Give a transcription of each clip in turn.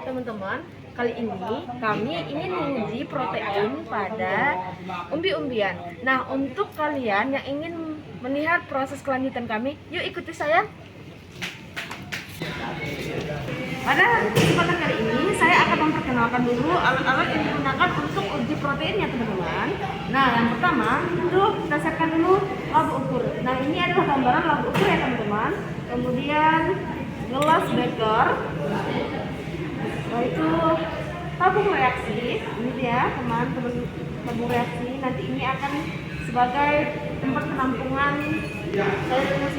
teman-teman, kali ini kami ingin menguji protein pada umbi-umbian. Nah, untuk kalian yang ingin melihat proses kelanjutan kami, yuk ikuti saya. Pada kesempatan kali ini, saya akan memperkenalkan dulu alat-alat yang digunakan untuk uji proteinnya, teman-teman. Nah, yang pertama itu kita siapkan dulu labu ukur. Nah, ini adalah gambaran labu ukur ya, teman-teman. Kemudian gelas beker, itu tabung reaksi. Ini dia, teman-teman, tabung reaksi. Nanti ini akan sebagai tempat penampungan cairan yang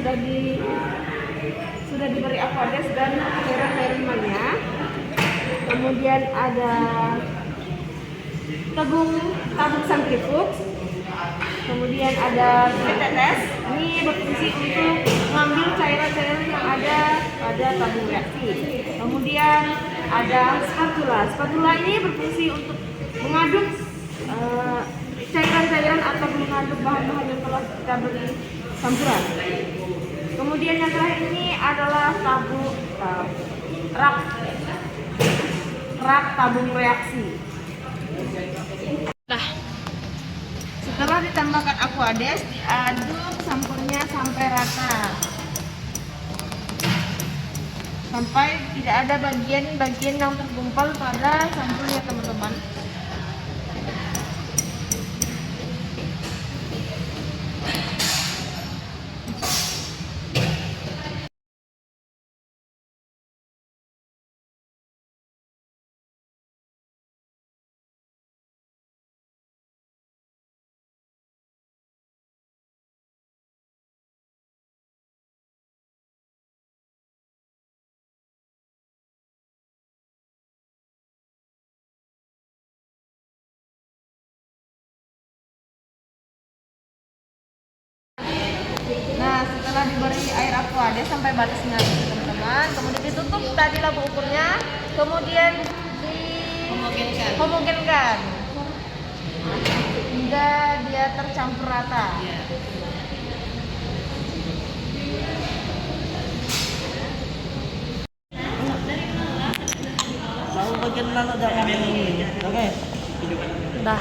sudah diberi aquades dan cairan-cairannya. Kemudian ada tabung sentrifug. Kemudian ada tetes. Ini berfungsi untuk mengambil cairan-cairan yang ada pada tabung reaksi. Kemudian ada spatula. Spatula ini berfungsi untuk mengaduk cairan-cairan atau mengaduk bahan-bahan yang telah kita beri campuran. Kemudian yang terakhir ini adalah rak tabung reaksi. Nah, setelah ditambahkan aquades, diaduk sampurnya sampai rata, sampai tidak ada bagian-bagian yang tergumpal pada sampurnya, teman-teman. Nah, setelah diberi air aquades sampai batasnya, teman-teman, kemudian ditutup tadi labu ukurnya, kemudian dihomogenkan hingga dia tercampur rata. Nah,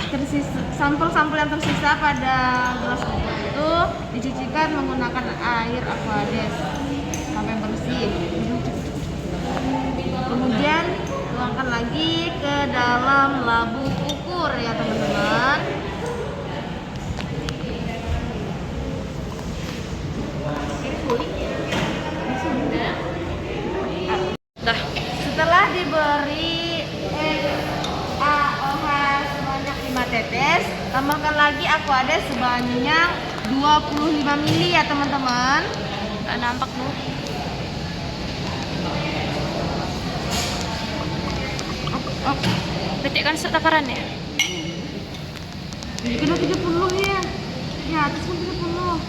sampel-sampel yang tersisa pada gelas itu dicucikan menggunakan air aquades sampai bersih. Kemudian tuangkan lagi ke dalam labu ukur ya, teman-teman. Nah, setelah diberi sebanyak 5 tetes, tambahkan lagi aquades sebanyak 25 ml ya, teman-teman. Nggak nampak tuh. Berarti kan setakaran ya? Ini udah 30 ya. Ya, atas pun 30.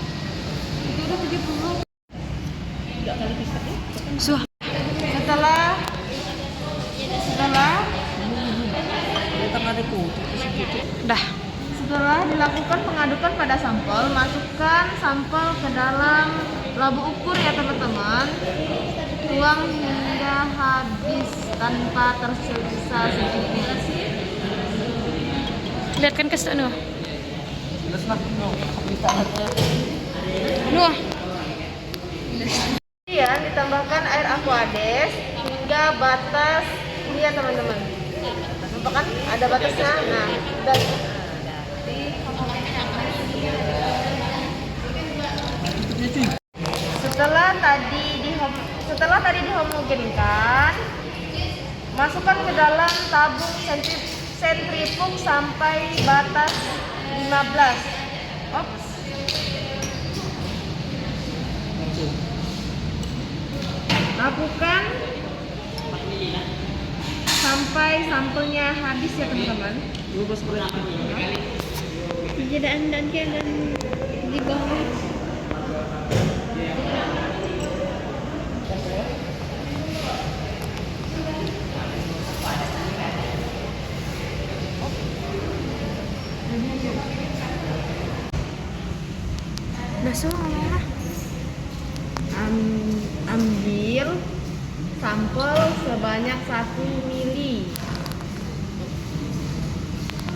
Itu udah 70. Enggak kali bisa ya? Setelah dilakukan pengadukan pada sampel, masukkan sampel ke dalam labu ukur ya, teman-teman. Tuang hingga habis tanpa tersisa sedikit. Lihatkan ke situ Nuh. Kemudian ditambahkan air aquades hingga batas ini ya, teman-teman. Nampak kan? Ada batasnya. Nah, dan setelah tadi dihomogenkan, masukkan ke dalam tabung sentrifug sampai batas 15. Ops. Lakukan sampai sampelnya habis ya, teman-teman. Dan di bawah. Ambil sampel sebanyak 1 mili.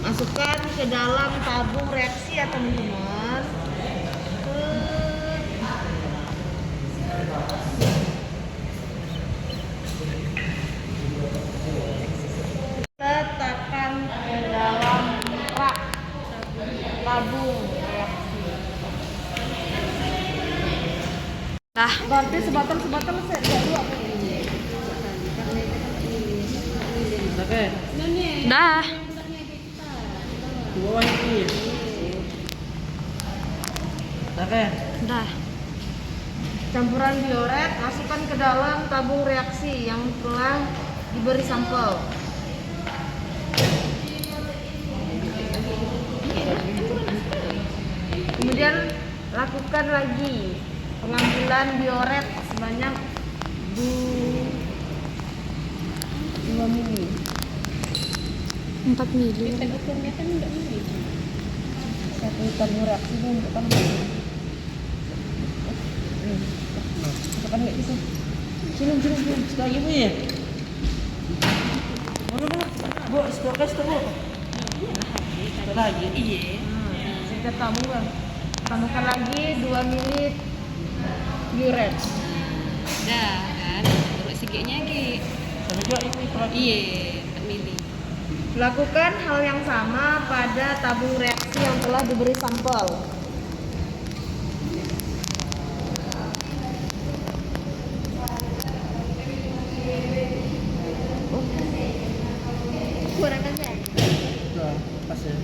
Masukkan ke dalam tabung reaksi ya teman-teman. Letakkan ke dalam rak tabung reaksi. Dah. Berarti sebatang saya dua. Oke. Dah. Dua ini. Oke. Dah. Campuran bioret masukkan ke dalam tabung reaksi yang telah diberi sampel. Kemudian lakukan lagi pengambilan bioret sebanyak 2 mili. 4 mili. Satu tabung reaksi itu untuk kan masukkan kayak gitu. Sini. Sudah ibu ya. Mana? Bu, stok bu. Sudah lagi. Iya. Setiap tabung bang. Tambahkan lagi 2 mili bioret. Dah kan. Terus segitnya lagi. Sama juga ini kalau Iya, 4 mili. Lakukan hal yang sama pada tabung reaksi yang telah diberi sampel. Kurang kan? sudah pas ya.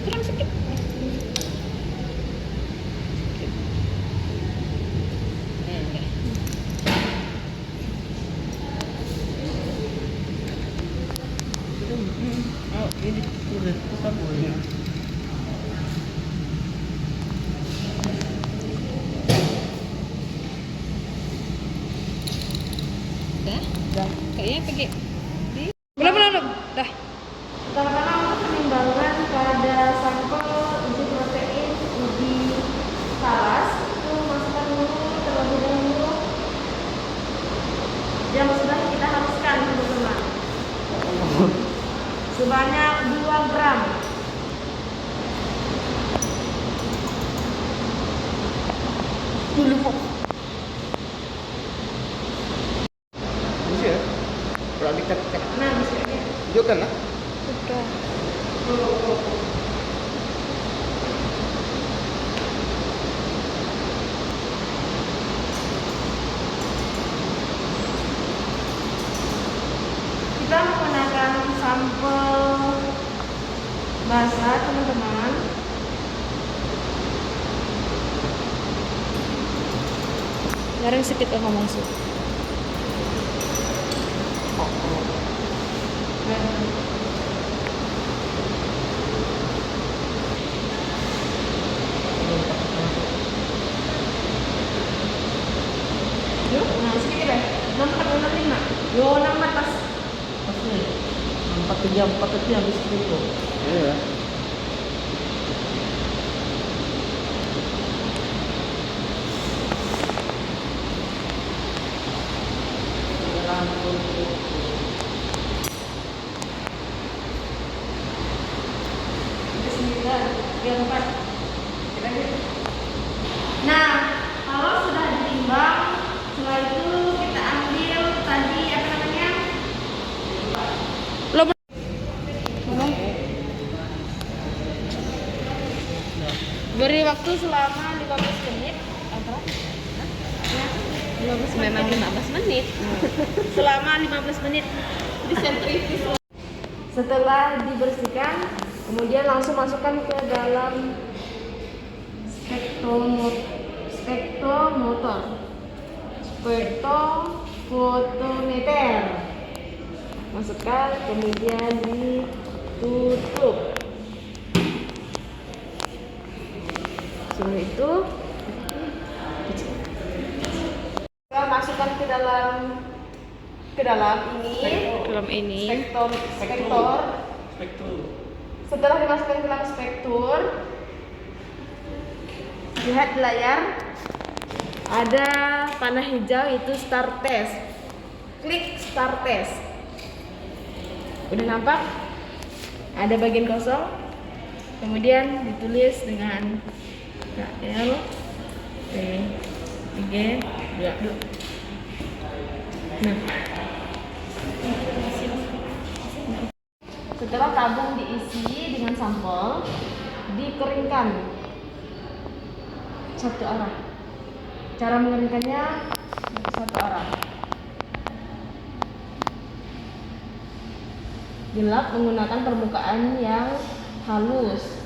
Kurang sedikit. Oh, ini sudah tetap boleh. Dah. Dan Kayaknya pergi. belum. Dah. Karena untuk penimbangan pada sampel uji protein, uji talas itu masukkan dulu terlebih dahulu yang sudah kita haluskan teman-teman sebanyak 2 gram. Dulu kok. Bisa ya? Berarti kita Nah, misalnya. tunjukkan lah. Sudah. Kita menggunakan sampel basah teman-teman. Larang sedikit ngomong sih. Nah, sedikit deh. 6465. Yo, 64 pas. Pas nih. 434 itu habis itu. Iya. Nah, kalau sudah ditimbang, setelah itu kita ambil tadi apa namanya? Beri waktu selama 15 menit. Apa? 15 Memang 15 menit. selama 15 menit disentrifuge. Setelah dibersihkan, kemudian langsung masukkan ke dalam spektrofotometer. Masukkan, kemudian ditutup. Setelah itu dimasukkan ke dalam ini Film ini. spektor. Setelah dimasukkan ke dalam spektur, lihat di layar ada panah hijau itu start test. Klik start test. Udah nampak? Ada bagian kosong. Kemudian ditulis dengan KL P3 2. Nah, setelah tabung diisi dengan sampel, dikeringkan satu arah. Cara mengeringkannya satu arah. Dilap menggunakan permukaan yang halus.